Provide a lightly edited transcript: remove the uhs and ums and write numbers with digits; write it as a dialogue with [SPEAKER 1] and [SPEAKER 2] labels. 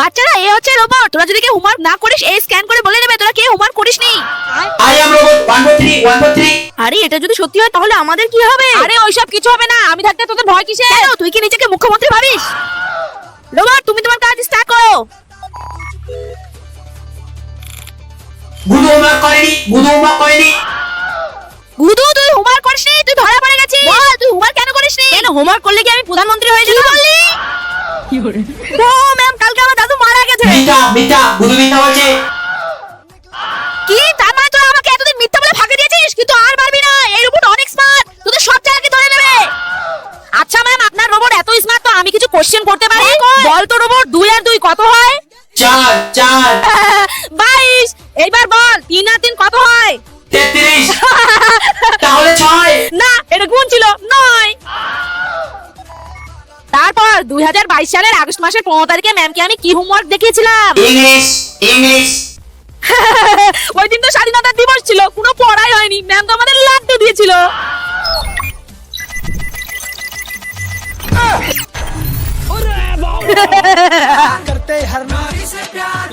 [SPEAKER 1] বাচ্চারা এ হচ্ছে রোবট। তোরা যদি কেউ হোমওয়ার্ক না করিস এই স্ক্যান করে বলে নেবে তোরা কেউ হোমওয়ার্ক করিসনি।
[SPEAKER 2] I am robot 143 143।
[SPEAKER 1] আরে এটা যদি সত্যি হয় তাহলে আমাদের কি হবে?
[SPEAKER 3] আরে ওইসব কিছু হবে না, আমি থাকতে তোদের ভয় কিসে?
[SPEAKER 1] কেন তুই কি নিজেকে মুখ্যমন্ত্রী ভাবিস? রোবট তুমি তোমার কাজ স্টার্ট করো।
[SPEAKER 2] গুডু হোমওয়ার্ক করেনি, গুডু হোমওয়ার্ক করেনি।
[SPEAKER 1] গুদু তুই হোমওয়ার্ক করিসনি, তুই ধরা পড়ে গেছিস। বল তুই হোমওয়ার্ক কেন করিসনি?
[SPEAKER 3] কেন হোমওয়ার্ক করলে কি আমি প্রধানমন্ত্রী হয়ে
[SPEAKER 1] কি
[SPEAKER 3] যেতাম?
[SPEAKER 1] বললি? ও ম্যাম কালকে আমার দাদু মারা গেছে।
[SPEAKER 2] মিথ্যা মিথ্যা, গুডু মিথ্যা বলছে।
[SPEAKER 1] কি তার মানে তোরা আমাকে এতদিন মিথ্যা বলে ফাঁকি দিয়েছিস? কিন্তু আর পারবি না, এই রোবট অনেক স্মার্ট, তোদের সব জায়গাকে ধরে নেবে।
[SPEAKER 3] আচ্ছা ম্যাম, আপনার রোবট এত স্মার্ট তো আমি কিছু কোশ্চেন করতে পারি? বল তো রোবট 2 আর 2 কত হয়?
[SPEAKER 2] 4 4
[SPEAKER 3] 22। এইবার বল 3 আর 3 কত হয়?
[SPEAKER 2] 33। তাহলে 6।
[SPEAKER 3] না, এটা গুণ ছিল 9। তারপর 2022 সালের আগস্ট মাসের 15 তারিখে ম্যামকে আমি কি হোমওয়ার্ক দেখিয়েছিলাম?
[SPEAKER 2] English English.
[SPEAKER 3] ওই দিন তো স্বাধীনতা দিবস ছিল, কোনো পড়াই হয়নি, ম্যাম তো আমাদের লাড্ডু দিয়েছিল।
[SPEAKER 4] करते हर नारी से प्यार।